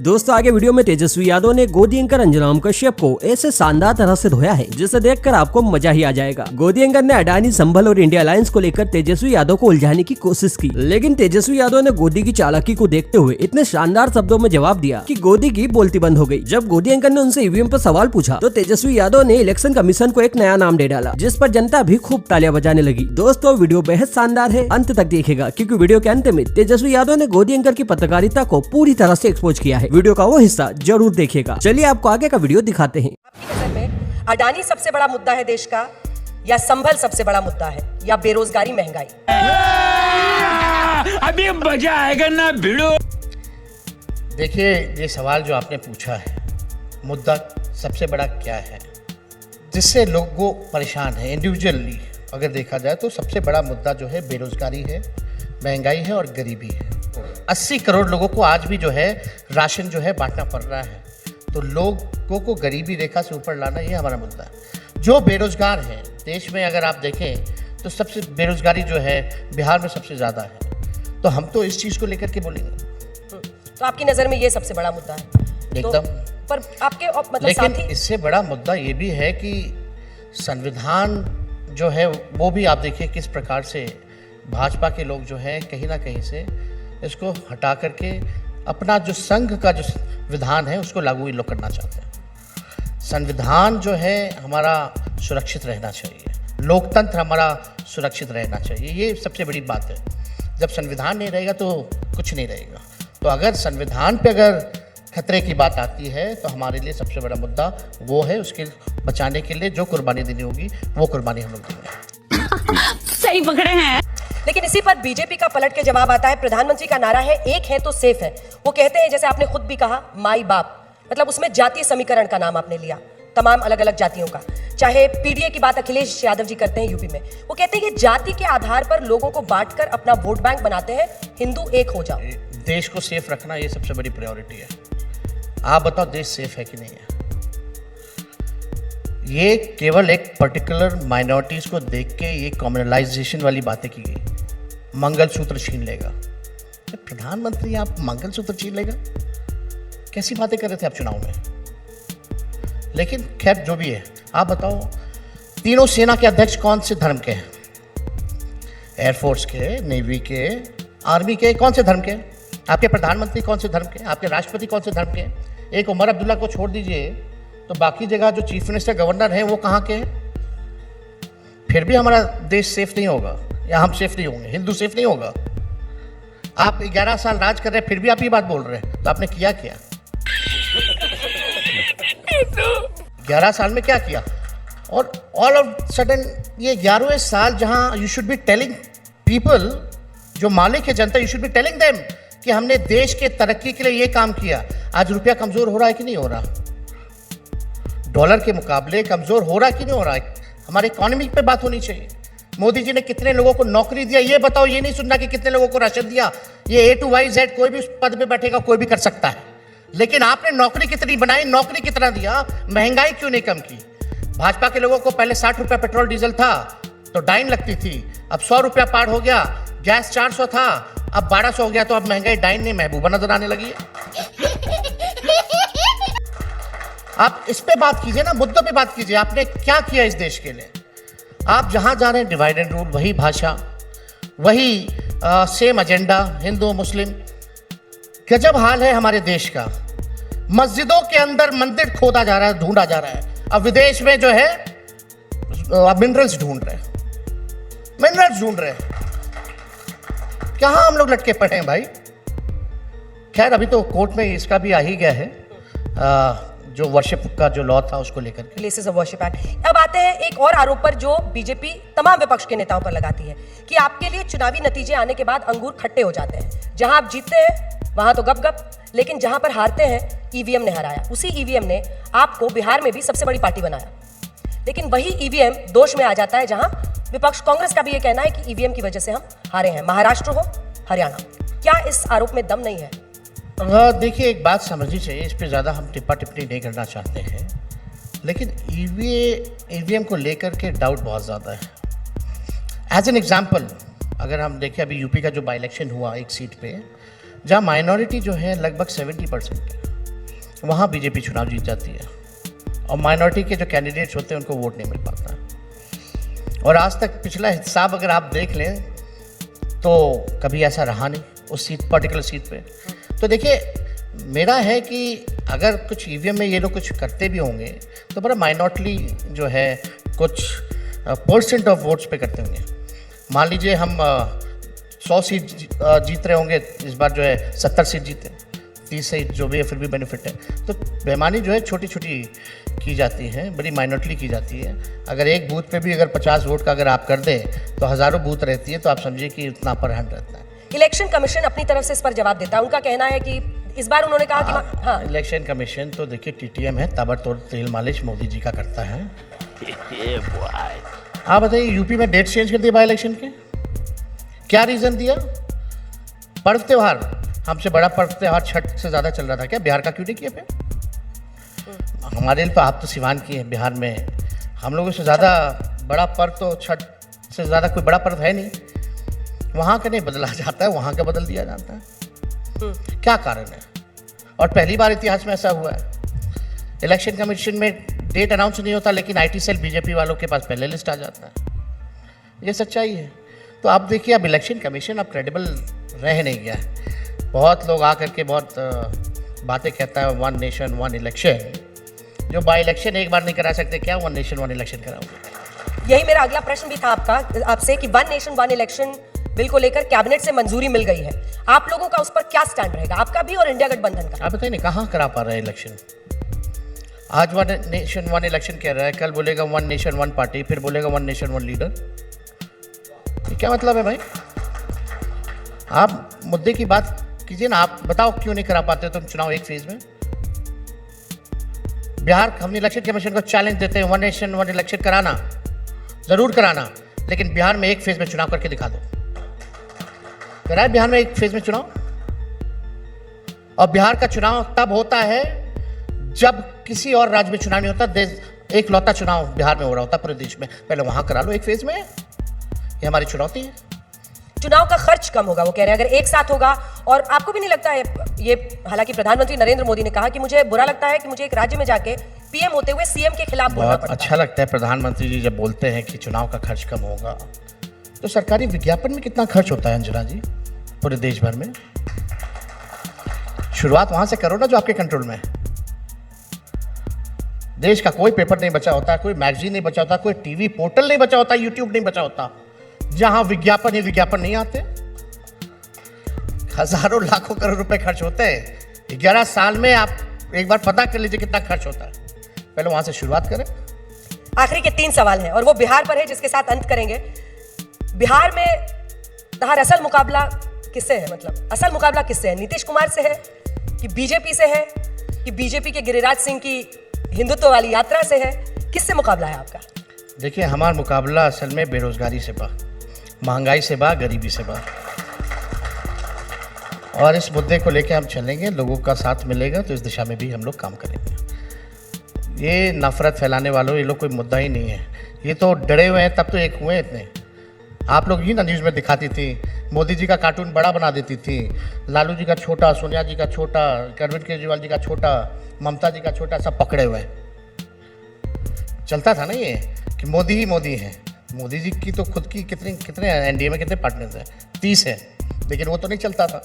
दोस्तों आगे वीडियो में तेजस्वी यादव ने गोदी एंकर अंजनाम कश्यप को ऐसे शानदार तरह से धोया है जिसे देखकर आपको मजा ही आ जाएगा। गोदी एंकर ने अडानी, संभल और इंडिया अलायंस को लेकर तेजस्वी यादव को उलझाने की कोशिश की, लेकिन तेजस्वी यादव ने गोदी की चालाकी को देखते हुए इतने शानदार शब्दों में जवाब दिया कि गोदी की बोलती बंद हो गई। जब गोदी एंकर ने उनसे ईवीएम पर सवाल पूछा तो तेजस्वी यादव ने इलेक्शन कमीशन को एक नया नाम दे डाला, जिस पर जनता भी खूब तालियां बजाने लगी। दोस्तों वीडियो बेहद शानदार है, अंत तक देखिएगा क्योंकि वीडियो के अंत में तेजस्वी यादव ने गोदी एंकर की पत्रकारिता को पूरी तरह से एक्सपोज किया है। वीडियो का वो हिस्सा जरूर देखिएगा। चलिए आपको आगे का वीडियो दिखाते हैं। आपकी नजर में अडानी सबसे बड़ा मुद्दा है देश का, या संभल सबसे बड़ा मुद्दा है, या बेरोजगारी, महंगाई? अभी मजा आएगा ना भिड़ो। देखिए, ये सवाल जो आपने पूछा है, मुद्दा सबसे बड़ा क्या है जिससे लोगों परेशान है इंडिविजुअली अगर देखा जाए तो सबसे बड़ा मुद्दा जो है बेरोजगारी है, महंगाई है और गरीबी है। 80 करोड़ लोगों को आज भी जो है राशन जो है बांटना पड़ रहा है, तो लोगों को गरीबी रेखा से ऊपर लाना ये हमारा मुद्दा है। जो बेरोजगार है देश में अगर आप देखें तो सबसे बेरोजगारी जो है बिहार में सबसे ज़्यादा है, तो हम तो इस चीज़ को लेकर के बोलेंगे। तो आपकी नज़र में ये सबसे बड़ा मुद्दा है एकदम। पर आपके मतलब लेकिन साथी इससे बड़ा मुद्दा ये भी है कि संविधान जो है वो भी आप देखिए किस प्रकार से भाजपा के लोग जो हैं कहीं ना कहीं से इसको हटा करके अपना जो संघ का जो विधान है उसको लागू ये लोग करना चाहते हैं। संविधान जो है हमारा सुरक्षित रहना चाहिए, लोकतंत्र हमारा सुरक्षित रहना चाहिए, ये सबसे बड़ी बात है। जब संविधान नहीं रहेगा तो कुछ नहीं रहेगा। तो अगर संविधान पे अगर खतरे की बात आती है तो हमारे लिए सबसे बड़ा मुद्दा वो है, उसके बचाने के लिए जो कुर्बानी देनी होगी वो कुर्बानी हम लोग देंगे। सही पकड़े हैं। लेकिन इसी पर बीजेपी का पलट के जवाब आता है। प्रधानमंत्री का नारा है एक है तो सेफ है। वो कहते हैं, जैसे आपने खुद भी कहा, माई बाप, मतलब उसमें जातीय समीकरण का नाम आपने लिया, तमाम अलग अलग जातियों का। चाहे पीडीए की बात अखिलेश यादव जी करते हैं यूपी में, वो कहते हैं कि जाति के आधार पर लोगों को बांटकर अपना वोट बैंक बनाते हैं, हिंदू एक हो जाओ। देश को सेफ रखना ये सबसे बड़ी प्रायोरिटी है। आप बताओ देश सेफ है कि नहीं है? ये केवल एक पर्टिकुलर माइनॉरिटीज को देख के ये कॉम्युनलाइजेशन वाली बातें की गई। मंगलसूत्र छीन लेगा, प्रधानमंत्री आप मंगलसूत्र छीन लेगा, कैसी बातें कर रहे थे आप चुनाव में? लेकिन खैर जो भी है, आप बताओ तीनों सेना के अध्यक्ष कौन से धर्म के हैं? एयरफोर्स के, नेवी के, आर्मी के, कौन से धर्म के? आपके प्रधानमंत्री कौन से धर्म के? आपके राष्ट्रपति कौन से धर्म के? एक उमर अब्दुल्ला को छोड़ दीजिए तो बाकी जगह जो चीफ मिनिस्टर, गवर्नर हैं वो कहाँ के हैं? फिर भी हमारा देश सेफ नहीं होगा या हम सेफ नहीं होंगे, हिंदू सेफ नहीं होगा। आप 11 साल राज कर रहे हैं फिर भी आप ये बात बोल रहे हैं, तो आपने किया क्या? 11 साल में क्या किया? और ऑल ऑफ सडन ये 11वें साल जहां you should be telling people, जो मालिक है जनता, you should be telling them कि हमने देश के तरक्की के लिए ये काम किया। आज रुपया कमजोर हो रहा है कि नहीं हो रहा? डॉलर के मुकाबले कमजोर हो रहा है कि नहीं हो रहा है? हमारे इकोनॉमी पे बात होनी चाहिए। मोदी जी ने कितने लोगों को नौकरी दिया ये बताओ, ये नहीं सुनना कि कितने लोगों को राशन दिया। ये A to Y Z कोई भी उस पद पे बैठेगा, कोई भी कर सकता है, लेकिन आपने नौकरी कितनी बनाई, नौकरी कितना दिया, महंगाई क्यों नहीं कम की? भाजपा के लोगों को पहले 60 रुपया पेट्रोल डीजल था तो डाइन लगती थी, अब 100 रुपया पार हो गया। गैस 400 था, अब 1200 हो गया, तो अब महंगाई डाइन नहीं महबूबा नजर आने लगी है। आप इस पे बात कीजिए ना, मुद्दों पे बात कीजिए। आपने क्या किया इस देश के लिए? आप जहां जा रहे हैं डिवाइड एंड रूल, वही भाषा, वही सेम एजेंडा, हिंदू मुस्लिम। गजब हाल है हमारे देश का। मस्जिदों के अंदर मंदिर खोदा जा रहा है, ढूंढा जा रहा है। अब विदेश में जो है मिनरल्स ढूंढ रहे हैं, मिनरल्स ढूंढ रहे हैं। कहां हम लोग लटके पड़े हैं भाई? खैर अभी तो कोर्ट में इसका भी आ ही गया है, जो वर्शिप का जो लॉ था उसको लेकर के, प्लेसेस ऑफ वर्शिप एक्ट। अब आते हैं एक और आरोप पर जो बीजेपी तमाम विपक्ष के नेताओं पर लगाती है कि आपके लिए चुनावी नतीजे आने के बाद अंगूर खट्टे हो जाते हैं। जहां आप जीतते हैं वहां तो गप, लेकिन जहां पर हारते हैं ईवीएम ने हराया। उसी ईवीएम ने आपको बिहार में भी सबसे बड़ी पार्टी बनाया, लेकिन वही ईवीएम दोष में आ जाता है जहां विपक्ष कांग्रेस का भी ये कहना है कि ईवीएम की वजह से हम हारे हैं, महाराष्ट्र हो, हरियाणा। क्या इस आरोप में दम नहीं है? देखिए, एक बात समझनी चाहिए, इस पर ज़्यादा हम टिप्पा टिप्पणी नहीं करना चाहते हैं, लेकिन ईवीएम को लेकर के डाउट बहुत ज़्यादा है। एज एन एग्जाम्पल अगर हम देखें, अभी यूपी का जो बाई इलेक्शन हुआ एक सीट पे, जहाँ माइनॉरिटी जो है लगभग 70% है, वहाँ बीजेपी चुनाव जीत जाती है और माइनॉरिटी के जो कैंडिडेट्स होते हैं उनको वोट नहीं मिल पाता। और आज तक पिछला हिसाब अगर आप देख लें तो कभी ऐसा रहा नहीं उस सीट, पर्टिकुलर सीट पे। तो देखिए, मेरा है कि अगर कुछ ईवीएम में ये लोग कुछ करते भी होंगे तो बड़ा माइनॉरिटी जो है कुछ % ऑफ वोट्स पे करते होंगे। मान लीजिए हम 100 सीट जीत रहे होंगे, इस बार जो है 70 सीट जीते, 30 सीट जो भी है फिर भी बेनिफिट है। तो बेईमानी जो है छोटी छोटी की जाती है, बड़ी माइनॉरिटी की जाती है। अगर एक बूथ पे भी अगर 50 वोट का अगर आप कर दें तो हज़ारों बूथ रहती है, तो आप समझिए कि इतना अपर हैंड रहता है। इलेक्शन कमीशन अपनी तरफ से इस पर जवाब देता है। उनका कहना है कि इस बार उन्होंने कहा कि हाँ, इलेक्शन कमीशन तो देखिए टीटीएम है, ताबड़तोड़ तेल मालिश मोदी जी का करता है। आप बताइए, यूपी में डेट चेंज कर दिए बाई इलेक्शन के, क्या रीजन दिया? पर्व त्योहार, हमसे बड़ा पर्व त्योहार छठ से ज़्यादा चल रहा था क्या? बिहार का क्यों नहीं किया फिर? हमारे लिए तो आप तो सिवान की हैं, बिहार में हम लोगों से ज़्यादा बड़ा पर्व तो छठ से ज़्यादा कोई बड़ा पर्व है नहीं। वहाँ का नहीं बदला जाता है, वहाँ का बदल दिया जाता है। क्या कारण है? और पहली बार इतिहास में ऐसा हुआ है। इलेक्शन कमीशन में डेट अनाउंस नहीं होता, लेकिन आईटी सेल बीजेपी वालों के पास पहले लिस्ट आ जाता है। ये सच्चाई है। तो आप देखिए, अब इलेक्शन कमीशन अब क्रेडिबल रह नहीं गया है। बहुत लोग आकर के बहुत बातें कहता है, 1 नेशन 1 इलेक्शन। जो बाई इलेक्शन एक बार नहीं करा सकते, क्या 1 नेशन 1 इलेक्शन कराओगे? यही मेरा अगला प्रश्न भी था आपसे कि 1 नेशन 1 इलेक्शन बिल को लेकर कैबिनेट से मंजूरी मिल गई है। आप लोगों का उस पर क्या स्टैंड रहेगा, आपका भी और इंडिया गठबंधन का? आप बताइए ना, कहाँ करा पा रहे हैं इलेक्शन? आज 1 नेशन 1 इलेक्शन कह रहा है, कल बोलेगा 1 नेशन 1 पार्टी, फिर बोलेगा 1 नेशन 1 लीडर। ये क्या मतलब है भाई? आप मुद्दे की बात कीजिए ना। आप बताओ क्यों नहीं करा पाते तुम चुनाव एक फेज में? बिहार, हम इलेक्शन कमीशन को चैलेंज देते हैं 1 नेशन 1 इलेक्शन कराना, जरूर कराना, लेकिन बिहार में एक फेज में चुनाव करके दिखा दो। कराए बिहार में एक फेज में चुनाव? और बिहार का चुनाव तब होता है जब किसी और राज्य में चुनाव नहीं होता। देश एक लौता चुनाव बिहार में हो रहा होता पूरे देश में, पहले वहां करा लो एक फेज में। ये हमारी चुनौती है। चुनाव का खर्च कम होगा, वो कह रहे हैं, अगर एक साथ होगा। और आपको भी नहीं लगता है ये, हालांकि प्रधानमंत्री नरेंद्र मोदी ने कहा कि मुझे बुरा लगता है कि मुझे एक राज्य में जाके पीएम होते हुए सीएम के खिलाफ बोलना बहुत पड़ता अच्छा लगता है प्रधानमंत्री जी जब बोलते हैं कि चुनाव का खर्च कम होगा। तो सरकारी विज्ञापन में कितना खर्च होता है अंजना जी पूरे देश भर में? शुरुआत वहां से करो ना जो आपके कंट्रोल में है। देश का कोई पेपर नहीं बचा होता, कोई मैगजीन नहीं बचा होता, कोई टीवी पोर्टल नहीं बचा होता, यूट्यूब नहीं बचा होता जहां विज्ञापन ही विज्ञापन नहीं आते। हजारों लाखों करोड़ रुपए खर्च होते हैं 11 साल में। आप एक बार पता कर लीजिए कितना खर्च होता है, पहले वहां से शुरुआत करें। आखिरी के 3 सवाल हैं और वो बिहार पर है, जिसके साथ अंत करेंगे। बिहार में तहार असल मुकाबला किससे है? मतलब असल मुकाबला किससे है? नीतीश कुमार से है कि बीजेपी से है कि बीजेपी के गिरिराज सिंह की हिंदुत्व वाली यात्रा से है? किससे मुकाबला है आपका? देखिए, हमारा मुकाबला असल में बेरोजगारी से बा, महंगाई से बा, गरीबी से बा। और इस मुद्दे को लेकर हम चलेंगे, लोगों का साथ मिलेगा तो इस दिशा में भी हम लोग काम करेंगे। ये नफरत फैलाने वालों, ये लोग कोई मुद्दा ही नहीं है। ये तो डरे हुए हैं, तब तो एक हुए इतने। आप लोग ही ना न्यूज़ में दिखाती थी, मोदी जी का कार्टून बड़ा बना देती थी, लालू जी का छोटा, सोनिया जी का छोटा, अरविंद केजरीवाल जी का छोटा, ममता जी का छोटा, सब पकड़े हुए हैं। चलता था ना ये कि मोदी ही मोदी है। मोदी जी की तो खुद की कितने एनडीए में कितने पार्टनर्स हैं? 30 है, लेकिन वो तो नहीं चलता था।